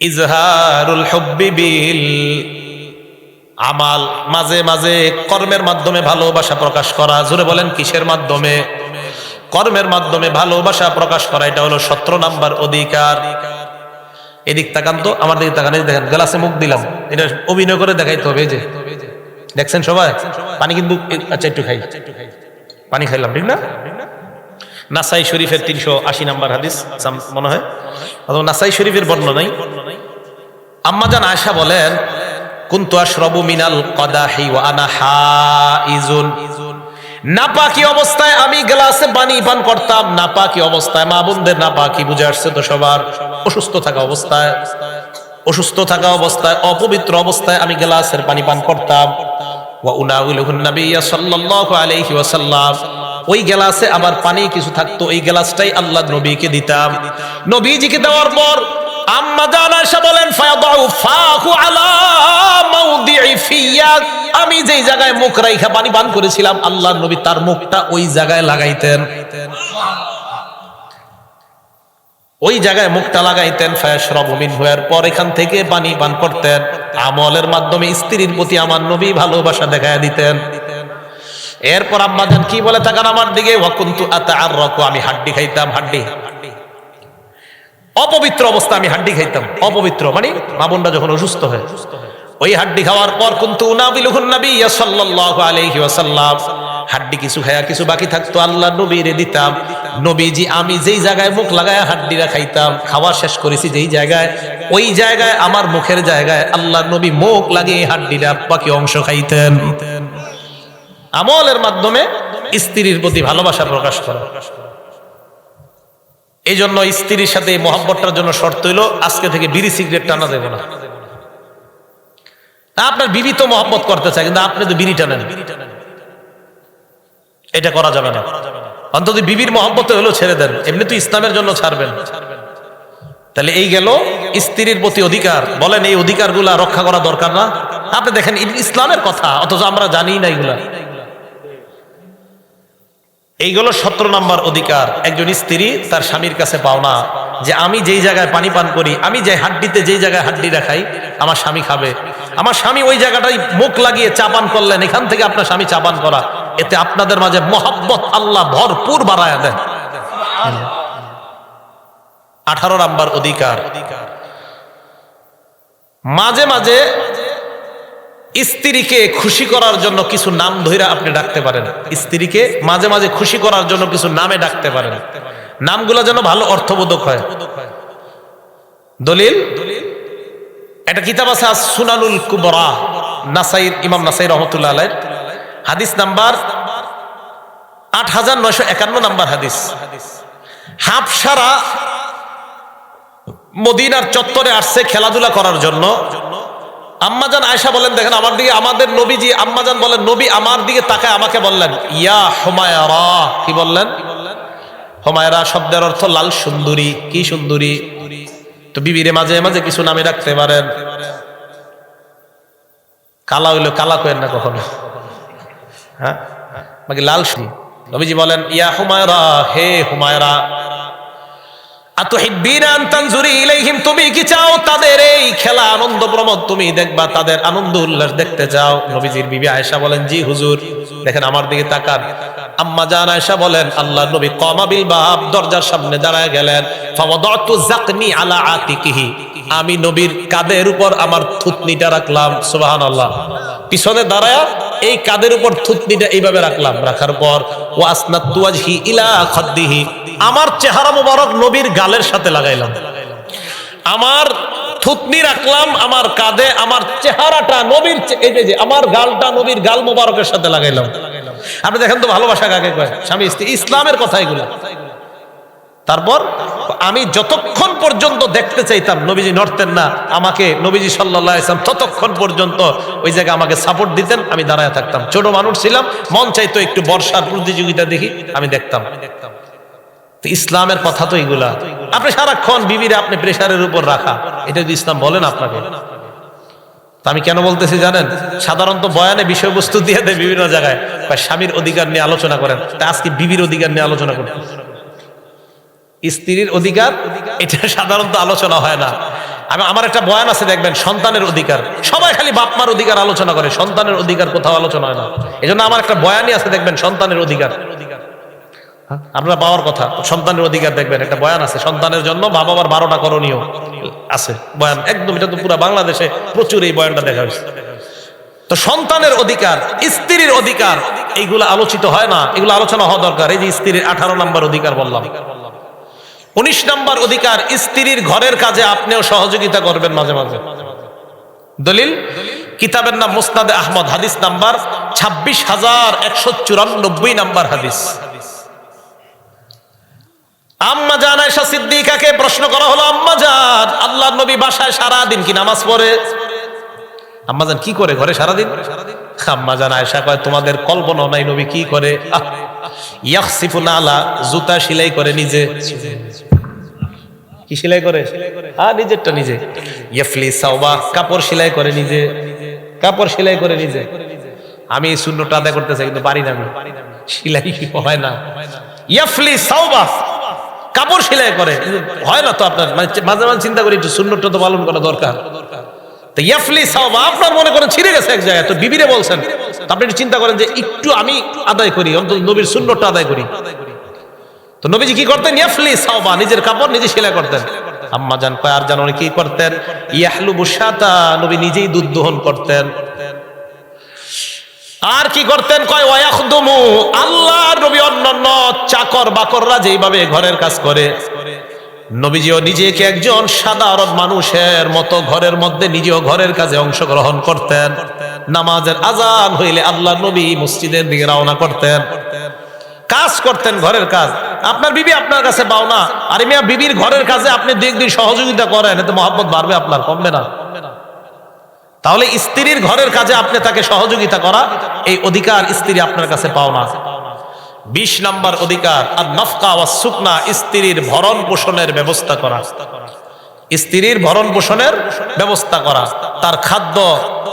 ইজহারুল হুব্বি বিল আমাল, মাঝে মাঝে কর্মের মাধ্যমে ভালোবাসা প্রকাশ করা। জোরে বলেন কিসের মাধ্যমে? কর্মের মাধ্যমে ভালোবাসা প্রকাশ করা। এটা হলো 17 নাম্বার অধিকার। এদিক তাকান তো, আমার দিকে তাকান। দেখেন গ্লাসে মুখ দিলাম, এটা অভিনয় করে দেখাইতে হবে। এই যে দেখছেন সবাই, পানি কিন্তু আচ্ছা একটু খাই, পানি খাইলাম, ঠিক না? নাসাই শরীফের 380 নাম্বার হাদিস মনে হয়, অথবা নাসাই শরীফের বর্ণনায় আম্মাজান আয়েশা বলেন, কুনতু আশরাবু মিনাল কাদাহি ওয়া আনা হাইজুন। নাপাকি অবস্থায় আমি গ্লাসে পানি পান করতাম। নাপাকি অবস্থায়, মা বোনদের নাপাকি বুঝে আসছে তো সবার? অসুস্থ থাকা অবস্থায়, অসুস্থ থাকা অবস্থায়, অপবিত্র অবস্থায় আমি গ্লাসের পানি পান করতাম। ওয়া উনাউলুহুন নবিয়্য সাল্লাল্লাহু আলাইহি ওয়াসাল্লাম। ওই গ্লাসে আবার পানি কিছু থাকতো, এই গ্লাসটাই আল্লাহর নবীকে দিতাম। নবীজিকে দেওয়ার পর আম্মা জান আয়েশা বলেন, ফায়াদাউ ফাহু আলা মাউদিই ফিয়া। আমি যেই জায়গায় মুখ রাইখা পানি পান করেছিলাম, আল্লাহর নবী তার মুখটা ওই জায়গায় লাগাইতেন, ওই জায়গায় মুখটা লাগাইতেন। ফায়াশরাবু মিনহু, এর পর এখান থেকে পানি পান করতেন। আমলের মাধ্যমে স্ত্রীর প্রতি আমার নবী ভালোবাসা দেখায় দিতেন। এরপর আম্মা জান কি বলে থাকেন আমার দিকে, ওয়া কুনতু আতাআররাকু, আমি হাড্ডি খাইতাম। হাড্ডি, অপবিত্র অবস্থা আমি হাড্ডি খাইতাম। অপবিত্র মানে মা বোনরা যখন অসুস্থ হয়, ওই হাড্ডি খাওয়ার পর কুনতু উনাবিলুহুন নবিয়্য সাল্লাল্লাহু আলাইহি ওয়াসাল্লাম। হাড্ডি কিছু খায়া কিছু বাকি থাকতো, আল্লাহ নবীরে দিতাম। নবীজি আমি যেই জায়গায় মুখ লাগায় হাড্ডিরা খাইতাম, খাওয়া শেষ করেছি যেই জায়গায়, ওই জায়গায় আমার মুখের জায়গায় আল্লাহ নবী মুখ লাগিয়ে হাড্ডিরা বাকি অংশ খাইতেন। আমলের মাধ্যমে স্ত্রীর প্রতি ভালোবাসা প্রকাশ করা। এই জন্য স্ত্রীর সাথে মহব্বতটার জন্য শর্ত হইল, আজকে থেকে বিড়ি সিগারেট টানা দেবে না। আপনার বিবি তো মহব্বত করতে চায়, কিন্তু আপনি তো বিড়ি টানেন, এটা করা যাবে না। অন্তত বিবির মহব্বতে হলেও ছেড়ে দেন, এমনি তো ইসলামের জন্য ছাড়বেন। তাহলে এই গেল স্ত্রীর প্রতি অধিকার। বলেন এই অধিকারগুলা রক্ষা করা দরকার না? আপনি দেখেন ইসলামের কথা, অথচ আমরা জানি না এগুলা। এইগুলো 17 নম্বর অধিকার। একজন স্ত্রী তার স্বামীর কাছে পাওনা, যে আমি যেই জায়গায় পানি পান করি, আমি যে হাড্ডিতে যেই জায়গায় হাড্ডি রাখাই, আমার স্বামী খাবে। আমার স্বামী ওই জায়গাটাই মুখ লাগিয়ে চাপান করলেন, এখান থেকে আপনার স্বামী চাপান করা, এতে আপনাদের মাঝে মহব্বত আল্লাহ ভরপুর বাড়ায়া দেন। 18 নম্বর অধিকার, মাঝে মাঝে স্ত্রীকে খুশি করার জন্য কিছু নাম ধইরা আপনি ডাকতে পারেন। স্ত্রীকে মাঝে মাঝে খুশি করার জন্য কিছু নামে ডাকতে পারেন, নামগুলো যেন ভালো অর্থবোধক হয়। দলিল, একটা কিতাব আছে সুনানুল কুবরা, নাসাই, ইমাম নাসাই রহমতুল্লাহ আলাইহ, হাদিস নাম্বার 8951 নাম্বার হাদিস। হাফসারা মদিনার চত্বরে আসছে খেলাধুলা করার জন্য। আম্মাজান আয়েশা বলেন, দেখেন আমার দিকে আমাদের নবীজি, আম্মাজান বলেন নবী আমার দিকে তাকায় আমাকে বললেন, ইয়া হুমায়রা। কি বললেন? হুমায়রা শব্দের অর্থ লাল সুন্দরী। কি সুন্দরী? তো বিবিরে মাঝে মাঝে কিছু নামে রাখতে পারেন। কালা হইলো কালা কয়েন না কখনো, হ্যাঁ, বাকি লাল সুন্দরী। নবীজি বলেন, ইয়া হুমায়রা, হে হুমায়রা, আতুহিব্বিনা আন তানজুরি ইলাইহিম, তুমি কি চাও তাদের এই খেলা আনন্দ প্রমোদ তুমি দেখবা, তাদের আনন্দ উল্লাস দেখতে চাও? নবীজির বিবি আয়েশা বলেন, জি হুজুর। দেখেন আমার দিকে তাকান। আম্মা জান আয়েশা বলেন, আল্লাহর নবী কামা বিল বাব, দরজার সামনে দাঁড়ায় গেলেন। ফাওয়াদাতু যাকনি আলা আতিকিহি, আমি নবীর কাঁধের উপর আমার থুতনিটা রাখলাম। সুবহানাল্লাহ। পিছনে দাঁড়ায়া এই কাঁধের উপর থুতনিটা এইভাবে রাখলাম। রাখার পর ওয়া আসনাতু ওয়াজহি ইলা খাদ্দিহি, আমার চেহারা মুবারক নবীর গালের সাথে লাগাইলাম। আমার থুতনি রাখলাম আমার কাঁধে, আমার চেহারাটা নবীর, এই যে আমার গালটা নবীর গাল মুবারকের সাথে লাগাইলাম। আপনি দেখেন তো ভালোবাসা কাকে কয়? স্বামী স্ত্রী, ইসলামের কথা এগুলো। তারপর আমি যতক্ষণ পর্যন্ত দেখতে চাইতাম নবীজি নড়তেন না, আমাকে নবীজি সাল্লাল্লাহু আলাইহি ওয়াসাল্লাম ততক্ষণ পর্যন্ত ওই জায়গায় আমাকে সাপোর্ট দিতেন, আমি দাঁড়ায় থাকতাম। ছোট মানুষ ছিলাম, মন চাইতো একটু বর্ষার প্রতিযোগিতা দেখি, আমি দেখতাম। ইসলামের কথা তো এগুলা। আপনি সারাক্ষণ বিবিরে আপনি প্রেসারের উপর রাখা, এটা যদি ইসলাম বলেন আপনাকে। তা আমি কেন বলতেছি জানেন? সাধারণত বয়ানে বিষয়বস্তু দিয়ে দেয় বিভিন্ন জায়গায়, স্বামীর অধিকার নিয়ে আলোচনা করেন, তা আজকে বিবির অধিকার নিয়ে আলোচনা করেন। স্ত্রীর অধিকার এটা সাধারণত আলোচনা হয় না। আমার একটা বয়ান আছে দেখবেন, সন্তানের অধিকার। সবাই খালি বাপ মার অধিকার আলোচনা করে, সন্তানের অধিকার কোথাও আলোচনা হয় না। এই জন্য আমার একটা বয়ানই আছে দেখবেন, সন্তানের অধিকার। আপনারা পাওয়ার কথা, সন্তানের অধিকার দেখবেন একটা বয়ান আছে, সন্তানের জন্য বাবা মার 12টা করণীয় আছে বয়ান, একদম। এটা তো পুরো বাংলাদেশে প্রচুর এই বয়ানটা দেখা হয়েছে। তো সন্তানের অধিকার, স্ত্রীর অধিকার, এইগুলো আলোচিত হয় না, এগুলো আলোচনা হওয়া দরকার। এই যে স্ত্রীর 18 নম্বর অধিকার বললাম। 19 নম্বর অধিকার, স্ত্রীর ঘরের কাজে আপনিও সহযোগিতা করবেন মাঝে মাঝে। দলিল কিতাবের নাম মুসনাদে আহমদ, হাদিস নাম্বার 26,194 নাম্বার হাদিস। আম্মা জান আয়েশা সিদ্দিকাকে প্রশ্ন করা হলো, আম্মা জান, আল্লাহর নবী বাসায় সারা দিন কি নামাজ পড়ে? আম্মা জান কি করে ঘরে সারাদিন? আম্মা জান আয়েশা কয়, তোমাদের কল্পনা নাই নবী কি করে। ইয়াখসিফু নালা, জুতা সেলাই করে নিজে। কি সেলাই করে? নিজেরটা নিজে। ইয়াফলি সাওবা, কাপড় সেলাই করে নিজে, কাপড় সেলাই করে নিজে। আমি এই সুন্নতটা আদায় করতে চাই কিন্তু পারি না, আমি সেলাই হয় না। ইয়াফলি সাওবা, কাপড় সেলাই করে, হয় না তো আপনার। মাঝে মাঝে চিন্তা করি একটু সুন্নতটা তো পালন করা দরকার। তো ইয়াফলি সাওবা, আপনার মনে করেন ছিঁড়ে গেছে এক জায়গায়, তো বিবিরে বলছেন, আপনি একটু চিন্তা করেন যে একটু আমি আদায় করি, অন্তত নবীর সুন্নতটা আদায় করি। তো নবীজি কি করতেন? ইয়াফলি সাওবা, নিজের কাপড় নিজে সেলাই করতেন। আম্মা জান কয়, আর জানো কি করতেন? ইয়াহলুবু শাতা, নবী নিজেই দুধ দহন করতেন। আর কি করতেন? কয় ওয়ায়াখদুমু, আল্লাহর নবী অন্যান্য চাকর বাকররা যেইভাবে ঘরের কাজ করে, নবীজিও নিজেকে একজন সাধারণ মানুষের মতো ঘরের মধ্যে নিজেও ঘরের কাজে অংশগ্রহণ করতেন। নামাজের আজান হইলে আল্লাহর নবী মসজিদের দিকে রওনা করতেন, কাজ করতেন, ঘরের কাজ। আপনার বিবি আপনার কাছে পাও না, আরে মিয়া বিবির ঘরের কাজে আপনি দুই সহযোগিতা করেন, এতে মহব্বত বাড়বে আপনার, কমবে না। তাহলে স্ত্রীর ঘরের কাজে আপনি তাকে সহযোগিতা করা, এই অধিকার স্ত্রী আপনার কাছে পাও না। 20 নম্বর অধিকার, আর নাফকা ওয়াস সুকনা, স্ত্রীর ভরণ পোষণের ব্যবস্থা করা। স্ত্রীর ভরণ পোষণের ব্যবস্থা করা, তার খাদ্য,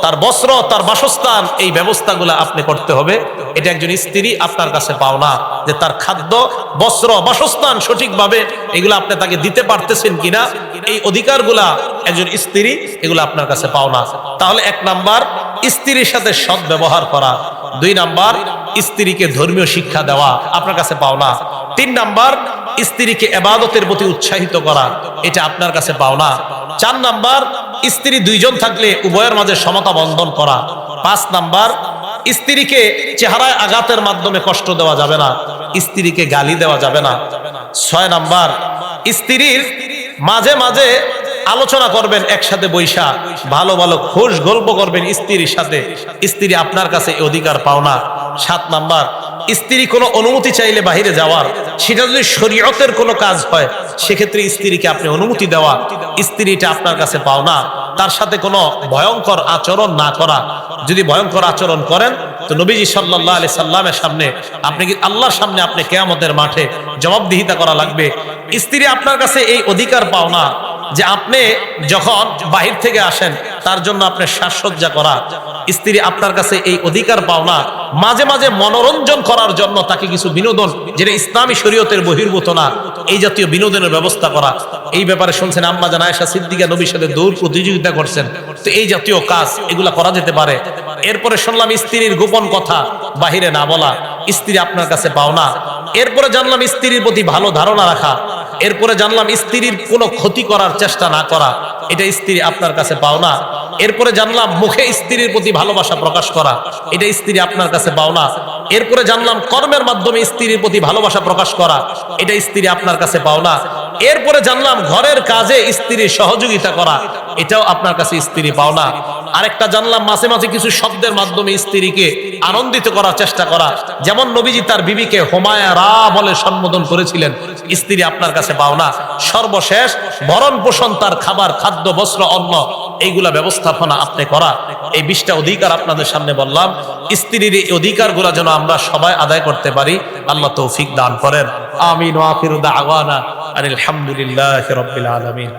তার বস্ত্র, তার বাসস্থান, এই ব্যবস্থাগুলো আপনি করতে হবে। এটা একজন স্ত্রী আপনার কাছে পাও না, যে তার খাদ্য, বস্ত্র, বাসস্থান সঠিকভাবে এগুলো আপনি তাকে দিতে পারতেছেন কিনা, এই অধিকারগুলা একজন স্ত্রী, এগুলো আপনার কাছে পাও না। তাহলে 1 নাম্বার, স্ত্রীর সাথে সৎ ব্যবহার করা। 2 নাম্বার, স্ত্রীকে ধর্মীয় শিক্ষা দেওয়া, আপনার কাছে পাও না। 3 নাম্বার, স্ত্রীকে ইবাদতের প্রতি উৎসাহিত করা, এটা আপনার কাছে পাও না। 4 নাম্বার, স্ত্রী 2 জন থাকলে উভয়ের মাঝে সমতা বন্ধন করা। 5 নাম্বার, স্ত্রীকে চেহারায় আঘাতের মাধ্যমে কষ্ট দেওয়া যাবে না, স্ত্রীকে গালি দেওয়া যাবে না। 6 নাম্বার, স্ত্রীর মাঝে মাঝে আলোচনা করবেন, একসাথে বৈশা ভালো ভালো খুশ গল্প করবেন স্ত্রীর সাথে, স্ত্রী আপনার কাছে এই অধিকার পাও না। 7 নাম্বার, স্ত্রী কোনো অনুমতি চাইলে বাহিরে যাওয়ার, সেটা যদি শরীয়তের কোনো কাজ হয়, সেক্ষেত্রে স্ত্রীকে আপনি অনুমতি দেওয়া, স্ত্রীটা আপনার কাছে পাও না। তার সাথে কোনো ভয়ঙ্কর আচরণ না করা, যদি ভয়ঙ্কর আচরণ করেন তো নবীজি সাল্লাল্লাহু আলাইহি সাল্লামের সামনে, আপনি কি আল্লাহর সামনে আপনি কিয়ামতের মাঠে জবাবদিহিতা করা লাগবে। স্ত্রী আপনার কাছে এই অধিকার পাও না যে আপনি যখন বাহির থেকে আসেন তার জন্য আপনি সাজসজ্জা করা। স্ত্রী আপনার কাছে এই অধিকার পাও না মাঝে মাঝে মনোরঞ্জন করার জন্য তাকে কিছু বিনোদন, যেটা ইসলামী শরীয়তের বহির্ভূত না, এই জাতীয় বিনোদনের ব্যবস্থা করা। এই ব্যাপারে শুনছেন আম্মা জান আয়েশা সিদ্দিকা নবীর সাথে দৌড় প্রতিযোগিতা করছেন, তো এই জাতীয় কাজ এগুলা করা যেতে পারে। এরপরে শুনলাম স্ত্রীর গোপন কথা বাহিরে না বলা, স্ত্রী আপনার কাছে পাও না। এরপরে জানলাম স্ত্রীর প্রতি ভালো ধারণা রাখা। এরপরে জানলাম স্ত্রীর কোনো ক্ষতি করার চেষ্টা না করা, এটা স্ত্রী আপনার কাছে পাও না। এরপরে জানলাম মুখে স্ত্রীর প্রতি ভালোবাসা প্রকাশ করা, এটা স্ত্রী আপনার কাছে পাও না। এরপরে জানলাম কর্মের মাধ্যমে স্ত্রীর প্রতি ভালোবাসা প্রকাশ করা, এটা স্ত্রী আপনার কাছে পাও না। এরপরে জানলাম ঘরের কাজে স্ত্রীর সহযোগিতা করা, এটাও আপনার কাছে স্ত্রী পাও না। আরেকটা জানলাম মাঝে মাঝে কিছু শব্দের মাধ্যমে স্ত্রীকে আনন্দিত করার চেষ্টা করা, যেমন নবীজি তার বিবিকে হুমায়রা বলে সম্বোধন করেছিলেন, স্ত্রী আপনার কাছে পাও না। সর্বশেষ ভরণ পোষণ, তার খাবার, খাদ্য, বস্ত্র, অন্ন, এইগুলা ব্যবস্থাপনা আপনি করা। এই 20টা অধিকার আপনাদের সামনে বললাম। স্ত্রীর এই অধিকারগুলো যেন আমরা সবাই আদায় করতে পারি, আল্লাহ তৌফিক দান করেন। আমিন ওয়া আখিরু দাওয়ানা আলহামদুলিল্লাহি রাব্বিল আলামিন।